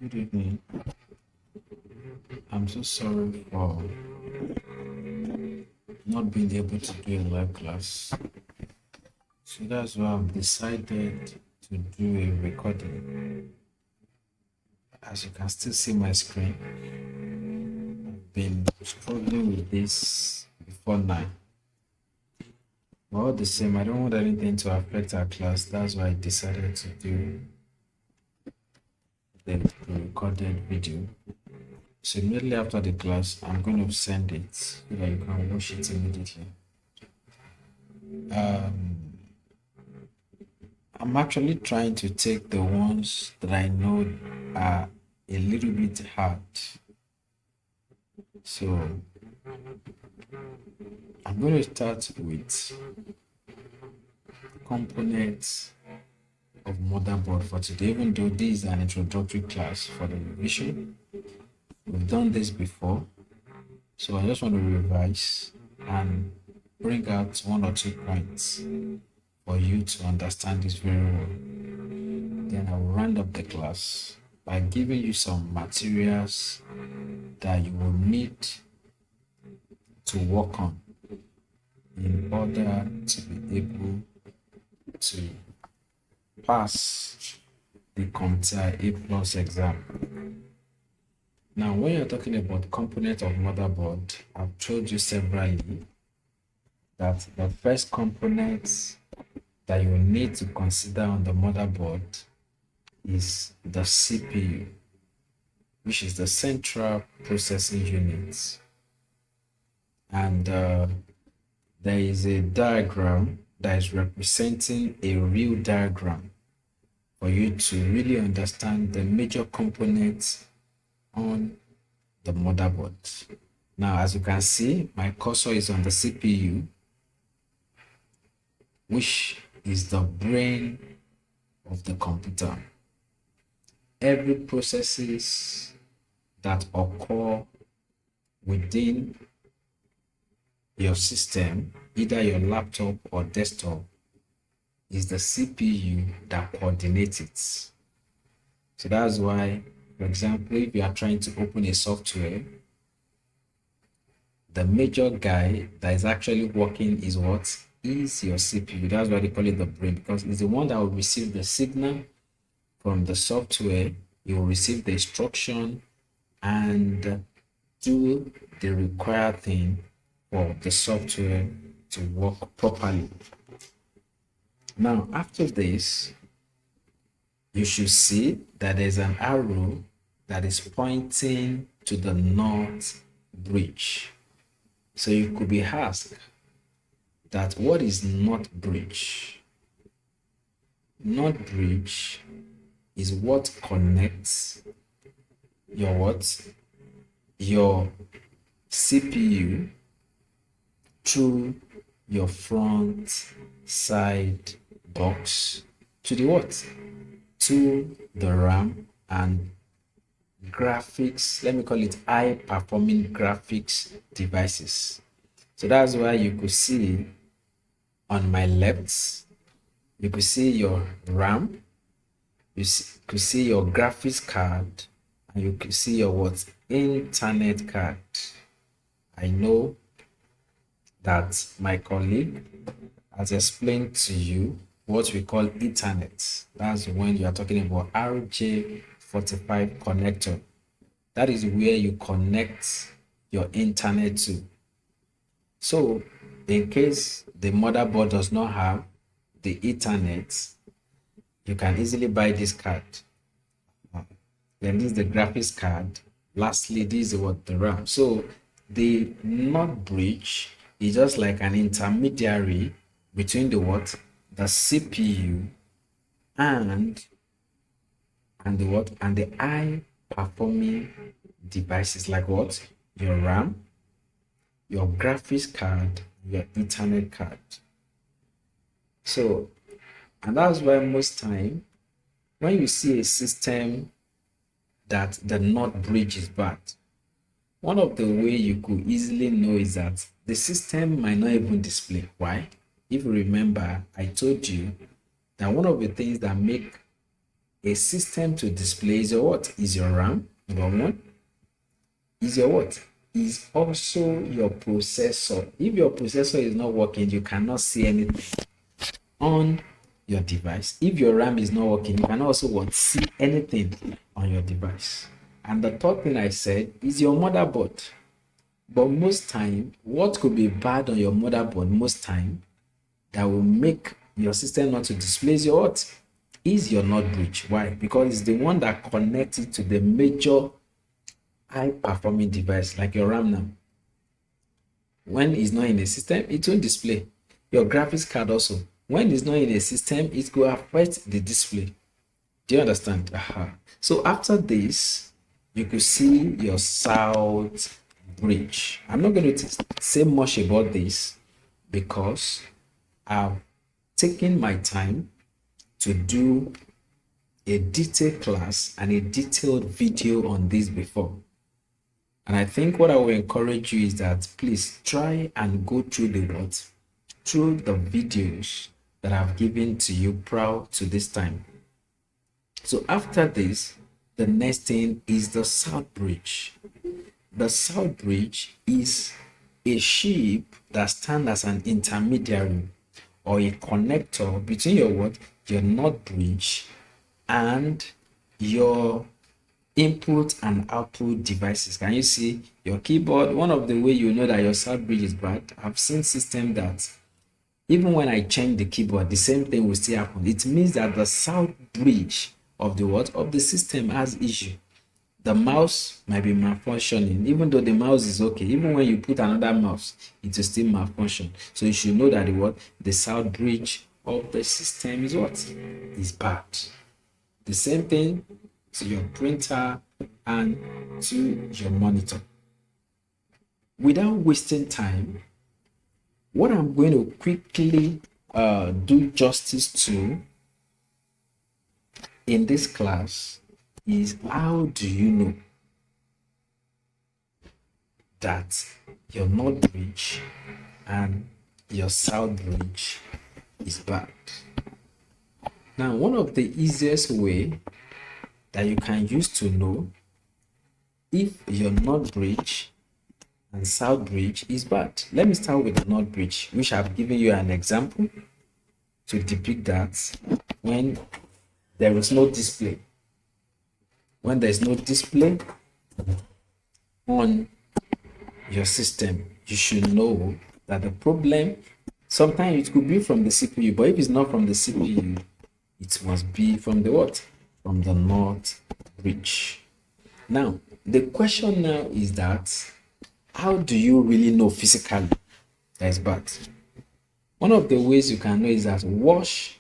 Good evening. I'm so sorry for not being able to do a live class. So that's why I've decided to do a recording. As you can still see my screen, I've been struggling with this before now. But all the same, I don't want anything to affect our class. That's why I decided to do the recorded video. So immediately after the class, I'm going to send it so that you can watch it immediately. I'm actually trying to take the ones that I know are a little bit hard. So I'm going to start with components of motherboard for today, even though this is an introductory class for the revision. We've done this before, so I just want to revise and bring out one or two points for you to understand this very well. Then I will round up the class by giving you some materials that you will need to work on in order to be able to pass the CompTIA A+ exam. Now, when you're talking about component of motherboard, I've told you severally that the first component that you need to consider on the motherboard is the CPU, which is the central processing unit. And there is a diagram that is representing a real diagram for you to really understand the major components on the motherboard. Now, as you can see, my cursor is on the CPU, which is the brain of the computer. Every processes that occur within your system, either your laptop or desktop, is the CPU that coordinates it. So that's why, for example, if you are trying to open a software, the major guy that is actually working is what? Is your CPU. That's why they call it the brain, because it's the one that will receive the signal from the software. You will receive the instruction and do the required thing for the software to work properly. Now, after this, you should see that there's an arrow that is pointing to the north bridge. So you could be asked that what is north bridge? North bridge is what connects your what? Your CPU through your front side box to the what? To the RAM and graphics, let me call it high performing graphics devices. So that's why you could see on my left, you could see your RAM, could see your graphics card, and you could see your what? Internet card. I know that my colleague has explained to you what we call Ethernet. That's when you are talking about RJ45 connector. That is where you connect your internet to. So in case the motherboard does not have the Ethernet, you can easily buy this card. Then this is the graphics card. Lastly, this is what the RAM. So the north bridge is just like an intermediary between the what? The CPU and the what? And the high performing devices like what? Your RAM, your graphics card, your Ethernet card. So, and that's why most time when you see a system that the north bridge is bad, one of the way you could easily know is that the system might not even display. Why? If you remember, I told you that one of the things that make a system to display is your what? Is your RAM, number one. Is your what? Is also your processor. If your processor is not working, you cannot see anything on your device. If your RAM is not working, you can also what? See anything on your device. And the third thing I said is your motherboard. But most time, what could be bad on your motherboard most time that will make your system not to display is your what? Is your NOT bridge. Why? Because it's the one that connects it to the major high performing device like your RAM now. When it's not in a system, it won't display. Your graphics card also. When it's not in a system, it will affect the display. Do you understand? So after this, you could see your south bridge. I'm not going to say much about this because I've taken my time to do a detailed class and a detailed video on this before. And I think what I will encourage you is that please try and go through the videos that I've given to you prior to this time. So after this, the next thing is the south bridge. The south bridge is a chip that stands as an intermediary or a connector between your what? Your NOT bridge and your input and output devices. Can you see your keyboard? One of the way you know that your south bridge is bad, I've seen system that even when I change the keyboard, the same thing will still happen. It means that the south bridge of the what? Of the system has issue. The mouse might be malfunctioning, even though the mouse is okay. Even when you put another mouse, it will still malfunction. So you should know that the what? The south bridge of the system is what? Is bad. The same thing to your printer and to your monitor. Without wasting time, what I'm going to quickly do justice to in this class is how do you know that your NOT bridge and your south bridge is bad. Now, one of the easiest way that you can use to know if your NOT bridge and south bridge is bad. Let me start with the NOT bridge, which I've given you an example to depict that when there is no display. When there's no display on your system, you should know that the problem, sometimes it could be from the CPU, but if it's not from the CPU, it must be from the what? From the NOT bridge. Now, the question now is that how do you really know physically that it's bad? One of the ways you can know is that wash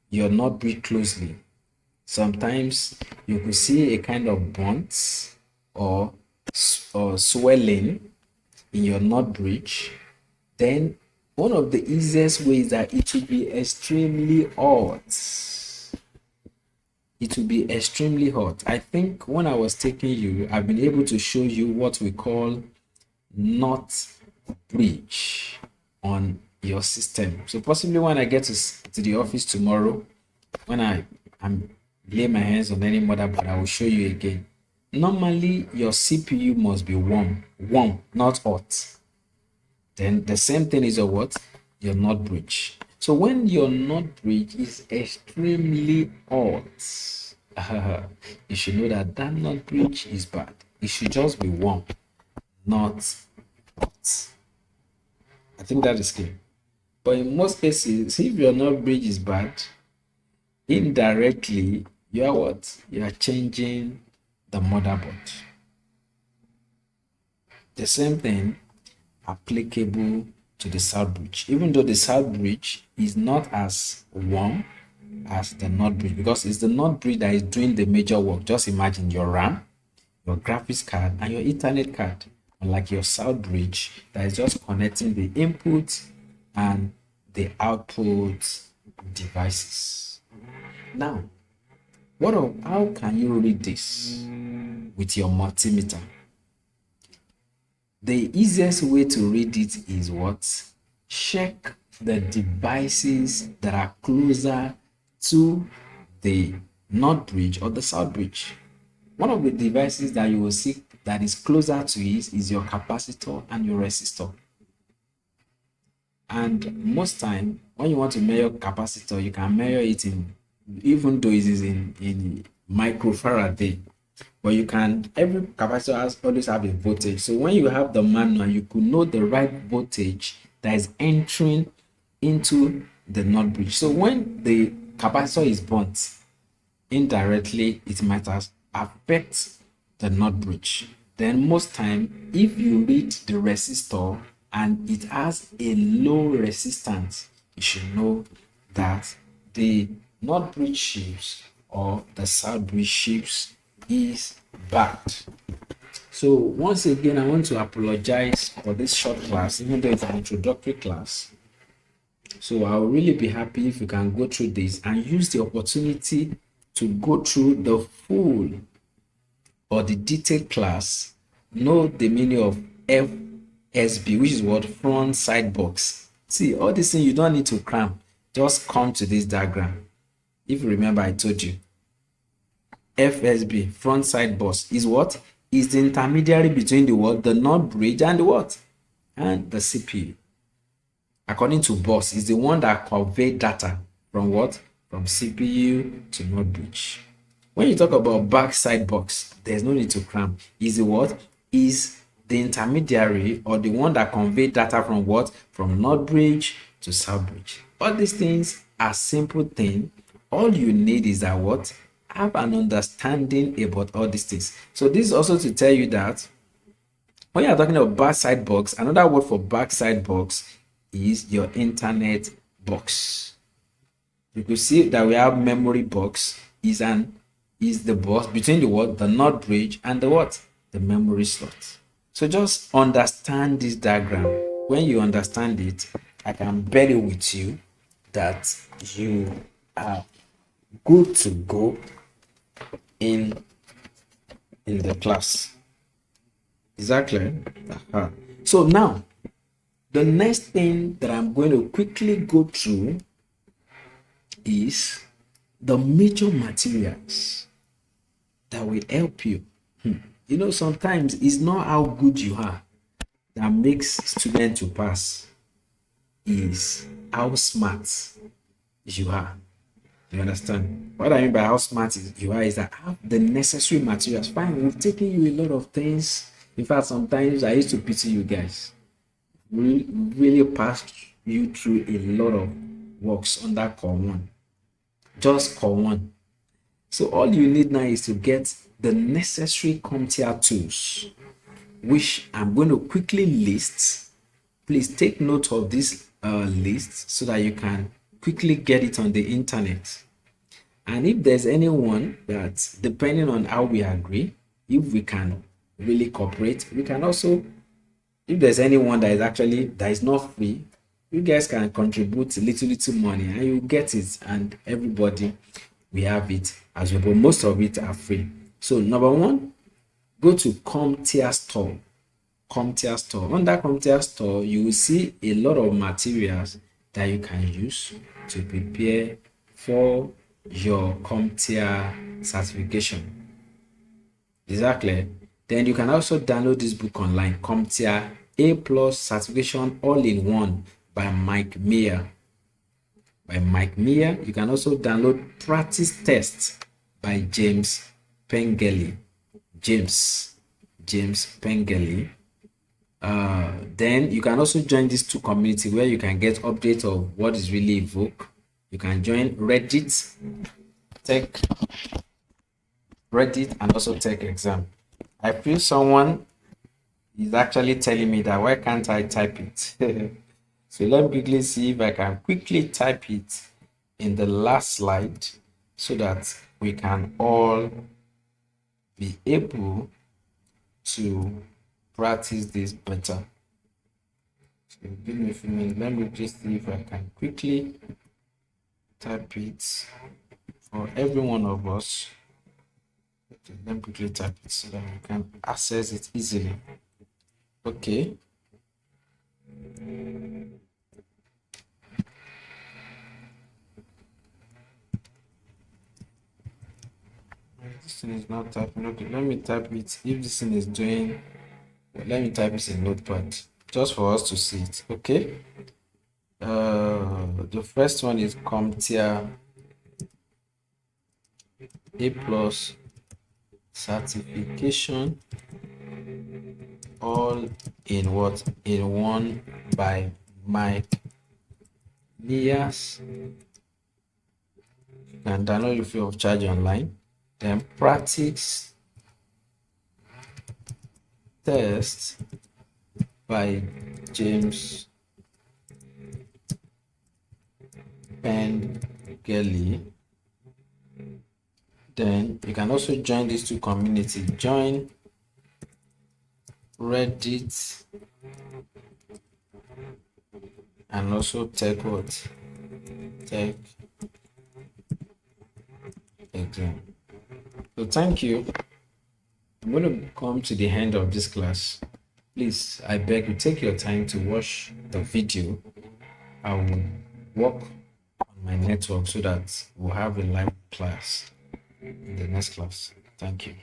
your NOT bridge closely. Sometimes you could see a kind of burnt or swelling in your NOT bridge. Then one of the easiest ways that it will be extremely hot. It will be extremely hot. I think when I was taking you, I've been able to show you what we call NOT bridge on your system. So possibly when I get to the office tomorrow, when I'm lay my hands on any motherboard, I will show you again. Normally, your CPU must be warm, not hot. Then the same thing is your what? Your NOT bridge. So when your NOT bridge is extremely hot, you should know that that NOT bridge is bad. It should just be warm, not hot. I think that is clear. But in most cases, if your NOT bridge is bad, indirectly, you are what? You are changing the motherboard. The same thing applicable to the south bridge, even though the south bridge is not as warm as the NOT bridge, because it's the NOT bridge that is doing the major work. Just imagine your RAM, your graphics card, and your Ethernet card, unlike your south bridge that is just connecting the input and the output devices. Now, how can you read this with your multimeter? The easiest way to read it is what? Check the devices that are closer to the north bridge or the south bridge. One of the devices that you will see that is closer to it is your capacitor and your resistor. And most time when you want to measure capacitor, you can measure it in, even though it is in microfarad, but you can, every capacitor has always have a voltage. So when you have the manual, you could know the right voltage that is entering into the north bridge. So when the capacitor is burnt, indirectly it might affect the north bridge. Then most time, if you read the resistor and it has a low resistance, you should know that the north bridge ships or the south bridge ships is bad. So once again, I want to apologize for this short class, even though it's an introductory class. So I'll really be happy if you can go through this and use the opportunity to go through the full or the detailed class, know the meaning of FSB, which is what, front side box. See, all these things you don't need to cram, just come to this diagram. If you remember, I told you FSB, front side box, is what? Is the intermediary between the what? The north bridge and the what? And the CPU. According to bus, is the one that convey data from what? From CPU to north bridge. When you talk about backside box, there's no need to cram. Is the what? Is the intermediary or the one that convey data from what? From north bridge to south bridge. All these things are simple things. All you need is that what? Have an understanding about all these things. So this is also to tell you that when you are talking about backside box, another word for backside box is your internet box. You could see that we have memory box is the box between the what? The north bridge and the what? The memory slot. So just understand this diagram. When you understand it, I can bet it with you that you are good to go in the class. Exactly. So now, the next thing that I'm going to quickly go through is the major materials that will help you. You know, sometimes it's not how good you are that makes students to pass, is how smart you are. You understand? What I mean by how smart you are is that have the necessary materials. Fine, we've taken you a lot of things. In fact, sometimes I used to pity you guys. We really passed you through a lot of works on that core one. Just core one. So all you need now is to get the necessary CompTIA tools, which I'm going to quickly list. Please take note of this list so that you can quickly get it on the internet. And if there's anyone that, depending on how we agree, if we can really cooperate, we can also, if there's anyone that is not free, you guys can contribute little money and you get it, and everybody we have it as well, but most of it are free. So number one, go to CompTIA store. CompTIA store. Under CompTIA store, you will see a lot of materials that you can use to prepare for your CompTIA certification. Exactly. Then you can also download this book online, CompTIA A Plus Certification All in One by Mike Meyer. You can also download Practice Tests by James Pengeli. James Pengeli. Then you can also join these two community where you can get updates of what is really evoked. You can join Reddit and also Tech Exam. I feel someone is actually telling me that why can't I type it? So let me quickly see if I can quickly type it in the last slide so that we can all be able to practice this better. So give me a few minutes. Let me just see if I can quickly type it for every one of us. Okay, let me quickly type it so that we can access it easily. Okay. This thing is not typing. Okay, let me type it. If this thing is doing, let me type it in Notepad just for us to see it. Okay. The first one is CompTIA A plus certification, all in what? In one, by Mike Nias. You can download it free of charge online. Then practice test by James Pengelly. Then you can also join these two communities. Join Reddit and also Tech what? Tech exam. So thank you. I'm going to come to the end of this class. Please, I beg you, take your time to watch the video. I will work on my network so that we'll have a live class in the next class. Thank you.